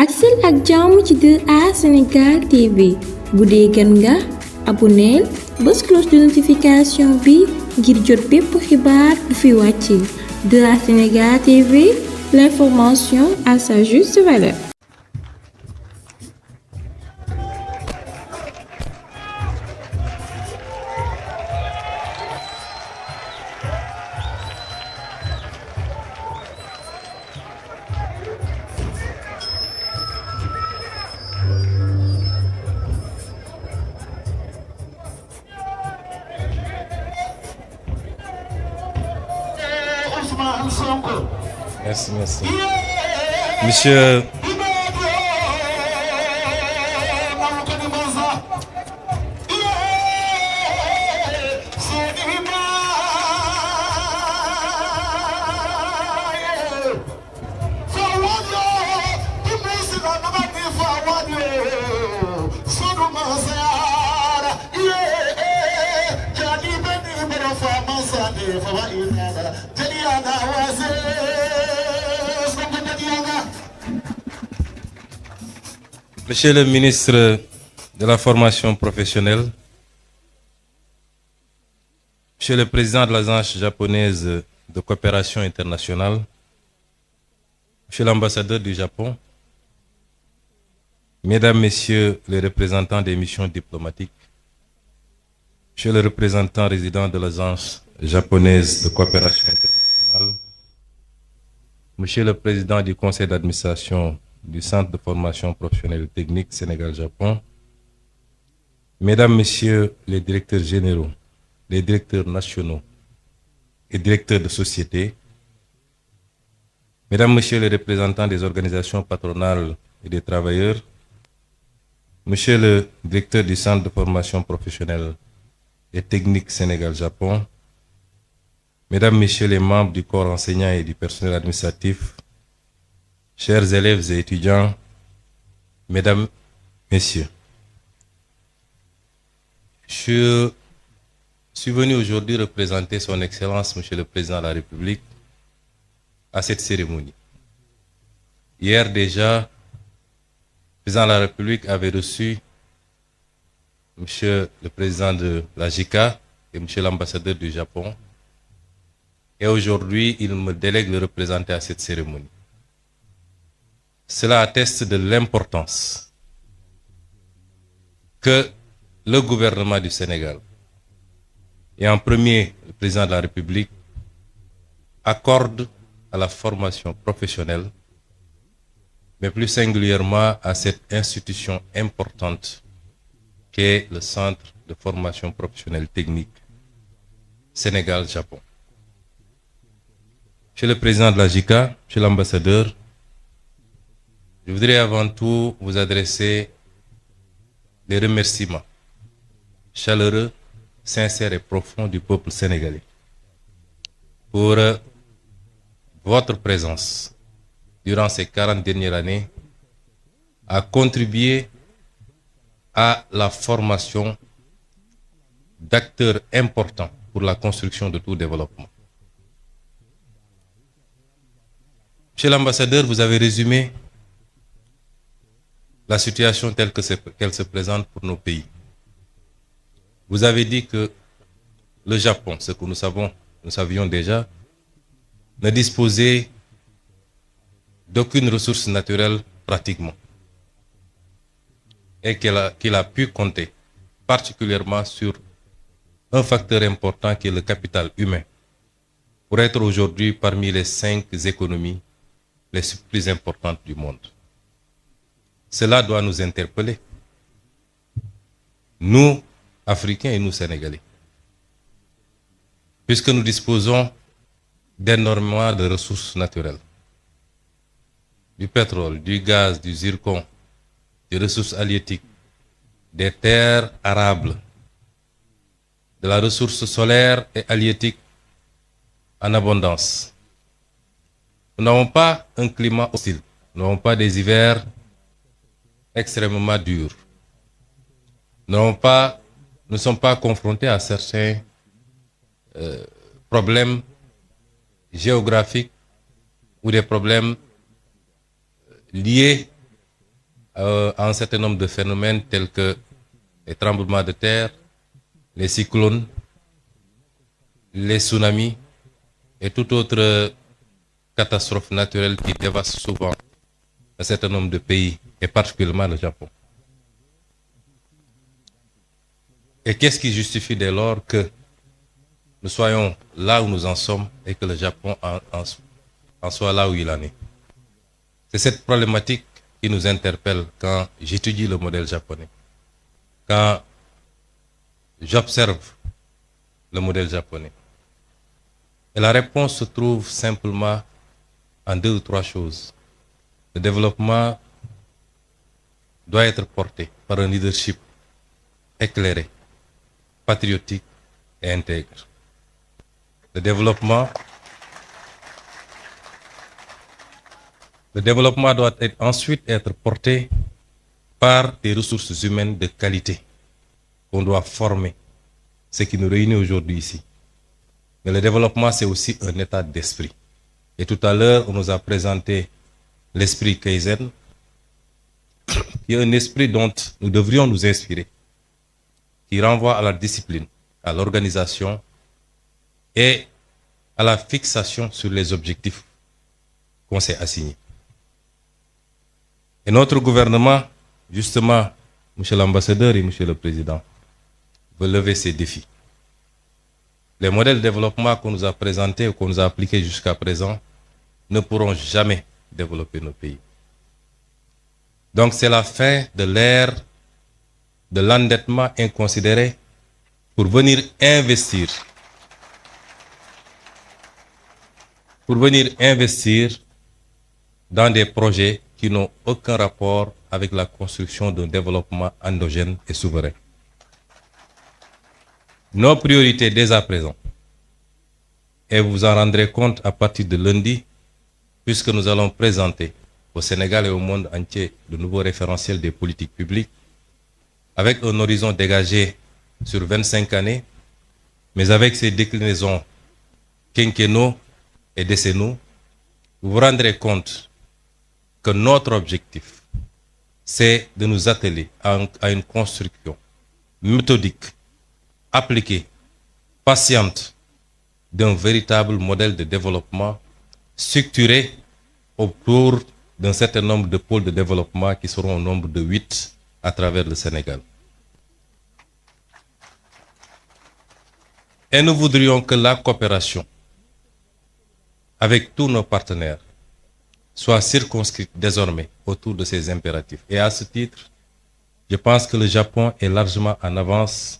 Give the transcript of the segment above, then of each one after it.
Aksel ak jàmm ci 2A Sénégal TV bu dee gan nga abonneel bës cloche de notification bi ngir jot bépp xibaar bu fi wàcce 2A Sénégal TV, l'information à sa juste valeur. Merci. Monsieur... Monsieur le ministre de la formation professionnelle, Monsieur le président de l'Agence japonaise de coopération internationale, Monsieur l'ambassadeur du Japon, Mesdames, Messieurs les représentants des missions diplomatiques, Monsieur le représentant résident de l'Agence japonaise de coopération internationale, Monsieur le président du conseil d'administration du Centre de formation professionnelle technique Sénégal-Japon, Mesdames, Messieurs les directeurs généraux, les directeurs nationaux et directeurs de société, Mesdames, Messieurs les représentants des organisations patronales et des travailleurs, Monsieur le directeur du Centre de formation professionnelle et technique Sénégal-Japon, Mesdames, Messieurs les membres du corps enseignant et du personnel administratif, chers élèves et étudiants, Mesdames, Messieurs, je suis venu aujourd'hui représenter Son Excellence, Monsieur le Président de la République, à cette cérémonie. Hier déjà, le Président de la République avait reçu Monsieur le Président de la JICA et Monsieur l'ambassadeur du Japon. Et aujourd'hui, il me délègue de le représenter à cette cérémonie. Cela atteste de l'importance que le gouvernement du Sénégal, et en premier le président de la République, accorde à la formation professionnelle, mais plus singulièrement à cette institution importante qu'est le Centre de formation professionnelle technique Sénégal-Japon. Monsieur le président de la JICA, monsieur l'ambassadeur, je voudrais avant tout vous adresser des remerciements chaleureux, sincères et profonds du peuple sénégalais pour votre présence durant ces 40 dernières années à contribuer à la formation d'acteurs importants pour la construction de tout développement. Monsieur l'ambassadeur, vous avez résumé la situation telle qu'elle se présente pour nos pays. Vous avez dit que le Japon, ce que nous savions déjà, ne disposait d'aucune ressource naturelle pratiquement et qu'il a pu compter particulièrement sur un facteur important qui est le capital humain pour être aujourd'hui parmi les 5 économies les plus importantes du monde. Cela doit nous interpeller, nous, Africains et nous, Sénégalais, puisque nous disposons d'énormément de ressources naturelles, du pétrole, du gaz, du zircon, des ressources halieutiques, des terres arables, de la ressource solaire et halieutique en abondance. Nous n'avons pas un climat hostile, nous n'avons pas des hivers extrêmement durs. Nous ne sommes pas confrontés à certains problèmes géographiques ou des problèmes liés à un certain nombre de phénomènes tels que les tremblements de terre, les cyclones, les tsunamis et toute autre catastrophe naturelle qui dévaste souvent un certain nombre de pays, et particulièrement le Japon. Et qu'est-ce qui justifie dès lors que nous soyons là où nous en sommes et que le Japon en soit là où il en est? C'est cette problématique qui nous interpelle quand j'étudie le modèle japonais, quand j'observe le modèle japonais. Et la réponse se trouve simplement en 2 ou 3 choses. Le développement doit être porté par un leadership éclairé, patriotique et intègre. Le développement doit ensuite être porté par des ressources humaines de qualité qu'on doit former, ce qui nous réunit aujourd'hui ici. Mais le développement, c'est aussi un état d'esprit. Et tout à l'heure, on nous a présenté l'esprit Kaizen, qui est un esprit dont nous devrions nous inspirer, qui renvoie à la discipline, à l'organisation et à la fixation sur les objectifs qu'on s'est assignés. Et notre gouvernement, justement, Monsieur l'ambassadeur et Monsieur le Président, veut lever ces défis. Les modèles de développement qu'on nous a présentés ou qu'on nous a appliqués jusqu'à présent ne pourront jamais développer nos pays. Donc c'est la fin de l'ère de l'endettement inconsidéré pour venir investir dans des projets qui n'ont aucun rapport avec la construction d'un développement endogène et souverain. Nos priorités dès à présent, et vous vous en rendrez compte à partir de lundi, puisque nous allons présenter au Sénégal et au monde entier de nouveaux référentiels des politiques publiques, avec un horizon dégagé sur 25 années, mais avec ces déclinaisons quinquennaux et décennaux, vous vous rendrez compte que notre objectif, c'est de nous atteler à une construction méthodique, appliquée, patiente, d'un véritable modèle de développement structuré autour d'un certain nombre de pôles de développement qui seront au nombre de 8 à travers le Sénégal. Et nous voudrions que la coopération avec tous nos partenaires soit circonscrite désormais autour de ces impératifs. Et à ce titre, je pense que le Japon est largement en avance,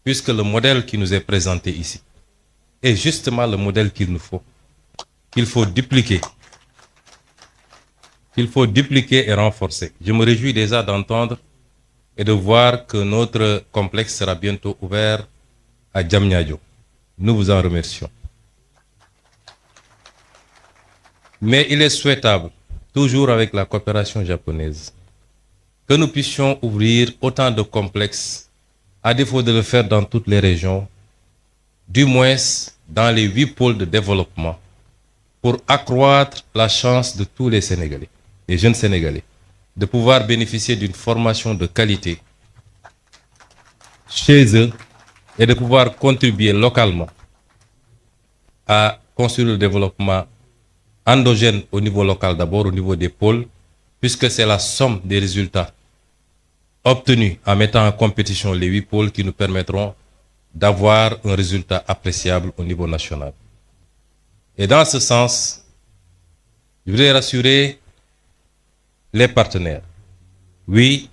puisque le modèle qui nous est présenté ici est justement le modèle qu'il nous faut, qu'il faut dupliquer et renforcer. Je me réjouis déjà d'entendre et de voir que notre complexe sera bientôt ouvert à Diamniadio. Nous vous en remercions. Mais il est souhaitable, toujours avec la coopération japonaise, que nous puissions ouvrir autant de complexes, à défaut de le faire dans toutes les régions, du moins dans les 8 pôles de développement, pour accroître la chance de tous les Sénégalais, les jeunes Sénégalais, de pouvoir bénéficier d'une formation de qualité chez eux et de pouvoir contribuer localement à construire le développement endogène au niveau local, d'abord au niveau des pôles, puisque c'est la somme des résultats obtenus en mettant en compétition les 8 pôles qui nous permettront d'avoir un résultat appréciable au niveau national. Et dans ce sens, je voudrais rassurer les partenaires. Oui,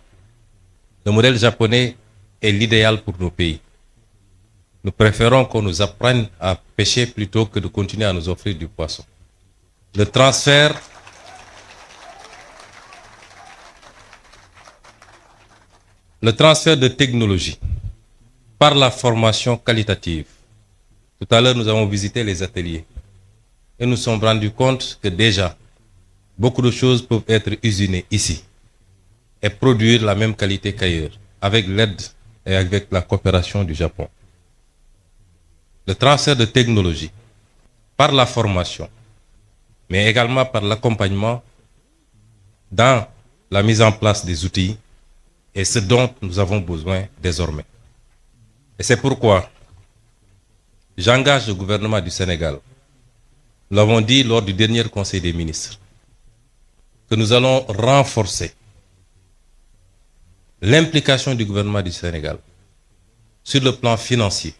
le modèle japonais est l'idéal pour nos pays. Nous préférons qu'on nous apprenne à pêcher plutôt que de continuer à nous offrir du poisson. Le transfert de technologie par la formation qualitative. Tout à l'heure, nous avons visité les ateliers et nous sommes rendus compte que déjà, beaucoup de choses peuvent être usinées ici et produire la même qualité qu'ailleurs, avec l'aide et avec la coopération du Japon. Le transfert de technologie par la formation, mais également par l'accompagnement dans la mise en place des outils est ce dont nous avons besoin désormais. Et c'est pourquoi j'engage le gouvernement du Sénégal, nous l'avons dit lors du dernier Conseil des ministres, que nous allons renforcer l'implication du gouvernement du Sénégal sur le plan financier,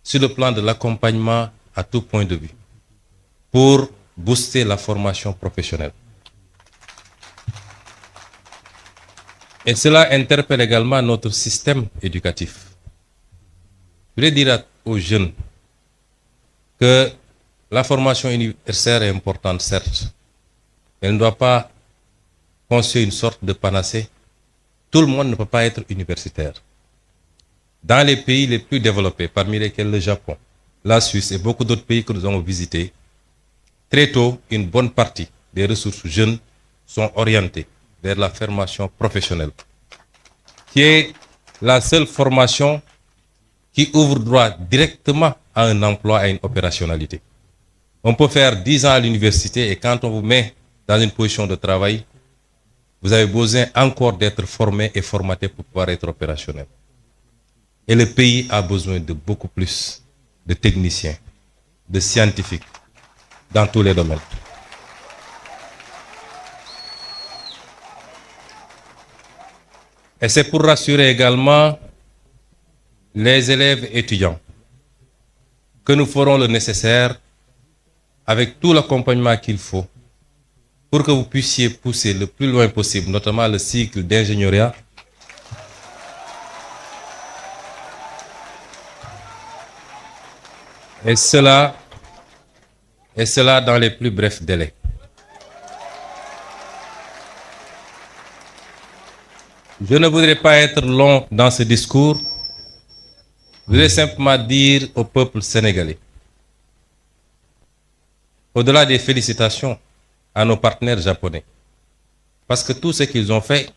sur le plan de l'accompagnement à tout point de vue, pour booster la formation professionnelle. Et cela interpelle également notre système éducatif. Je voulais dire aux jeunes que la formation universitaire est importante, certes, mais elle ne doit pas constituer une sorte de panacée. Tout le monde ne peut pas être universitaire. Dans les pays les plus développés, parmi lesquels le Japon, la Suisse et beaucoup d'autres pays que nous avons visités, très tôt, une bonne partie des ressources jeunes sont orientées vers la formation professionnelle, qui est la seule formation qui ouvre droit directement à un emploi, à une opérationnalité. On peut faire 10 ans à l'université et quand on vous met dans une position de travail, vous avez besoin encore d'être formé et formaté pour pouvoir être opérationnel. Et le pays a besoin de beaucoup plus de techniciens, de scientifiques, dans tous les domaines. Et c'est pour rassurer également les élèves et étudiants que nous ferons le nécessaire avec tout l'accompagnement qu'il faut pour que vous puissiez pousser le plus loin possible, notamment le cycle d'ingénierie, et cela dans les plus brefs délais. Je ne voudrais pas être long dans ce discours. Je voudrais simplement dire au peuple sénégalais, au-delà des félicitations à nos partenaires japonais, parce que tout ce qu'ils ont fait,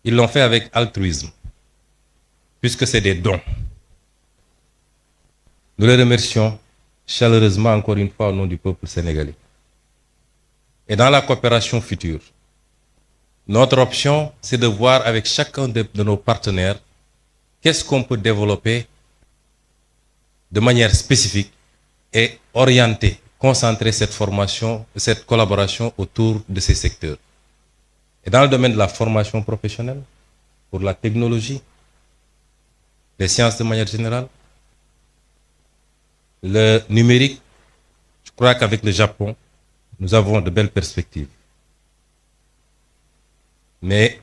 ils l'ont fait avec altruisme, puisque c'est des dons. Nous les remercions chaleureusement encore une fois au nom du peuple sénégalais. Et dans la coopération future, notre option, c'est de voir avec chacun de nos partenaires qu'est-ce qu'on peut développer de manière spécifique et orienter, concentrer cette formation, cette collaboration autour de ces secteurs. Et dans le domaine de la formation professionnelle, pour la technologie, les sciences de manière générale, le numérique, je crois qu'avec le Japon, nous avons de belles perspectives. Mais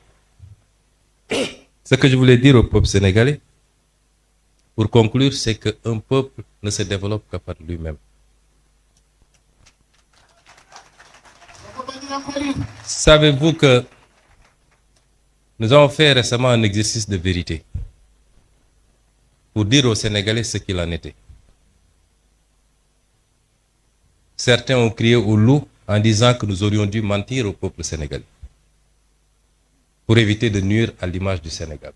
ce que je voulais dire au peuple sénégalais, pour conclure, c'est qu'un peuple ne se développe que par lui-même. Savez-vous que nous avons fait récemment un exercice de vérité pour dire aux Sénégalais ce qu'il en était. Certains ont crié au loup en disant que nous aurions dû mentir au peuple sénégalais pour éviter de nuire à l'image du Sénégal.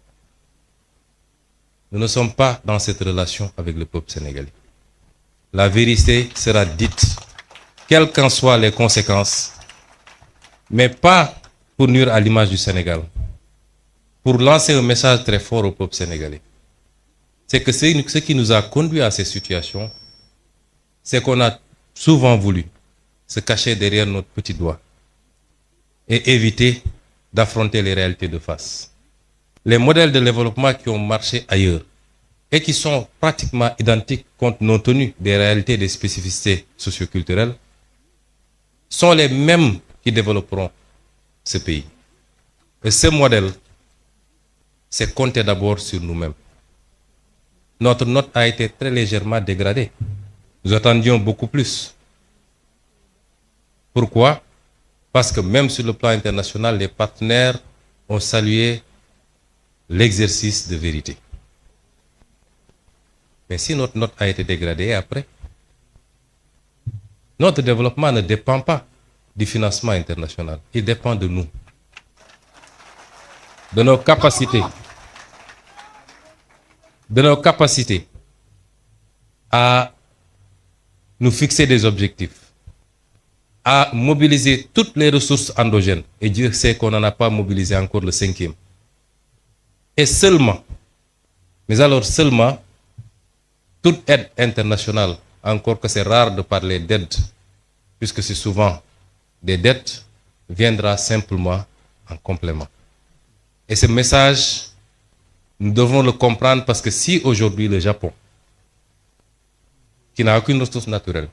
Nous ne sommes pas dans cette relation avec le peuple sénégalais. La vérité sera dite, quelles qu'en soient les conséquences, mais pas pour nuire à l'image du Sénégal, pour lancer un message très fort au peuple sénégalais. C'est que ce qui nous a conduit à ces situations, c'est qu'on a souvent voulu se cacher derrière notre petit doigt et éviter d'affronter les réalités de face. Les modèles de développement qui ont marché ailleurs et qui sont pratiquement identiques compte tenu des réalités et des spécificités socioculturelles sont les mêmes qui développeront ce pays. Et ce modèle, c'est compter d'abord sur nous-mêmes. Notre note a été très légèrement dégradée. Nous attendions beaucoup plus. Pourquoi? Parce que même sur le plan international, les partenaires ont salué l'exercice de vérité. Mais si notre note a été dégradée après, notre développement ne dépend pas du financement international. Il dépend de nous, de nos capacités à nous fixer des objectifs, à mobiliser toutes les ressources endogènes. Et Dieu sait qu'on n'en a pas mobilisé encore le 5e. Et seulement, mais alors seulement, toute aide internationale, encore que c'est rare de parler d'aide, puisque c'est souvent des dettes, viendra simplement en complément. Et ce message, nous devons le comprendre parce que si aujourd'hui le Japon, qui n'a aucune ressource naturelle,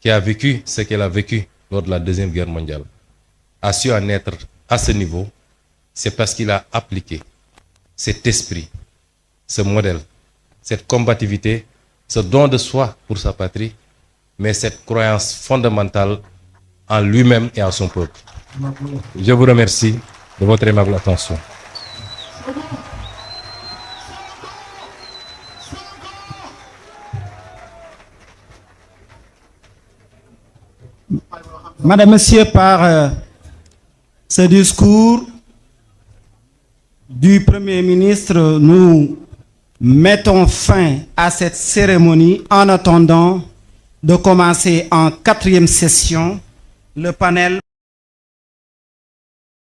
qui a vécu ce qu'elle a vécu lors de la Deuxième Guerre mondiale, a su en être à ce niveau, c'est parce qu'il a appliqué cet esprit, ce modèle, cette combativité, ce don de soi pour sa patrie, mais cette croyance fondamentale en lui-même et en son peuple. Je vous remercie de votre aimable attention. Madame, Monsieur, par ce discours du Premier ministre, nous mettons fin à cette cérémonie en attendant de commencer en 4e session le panel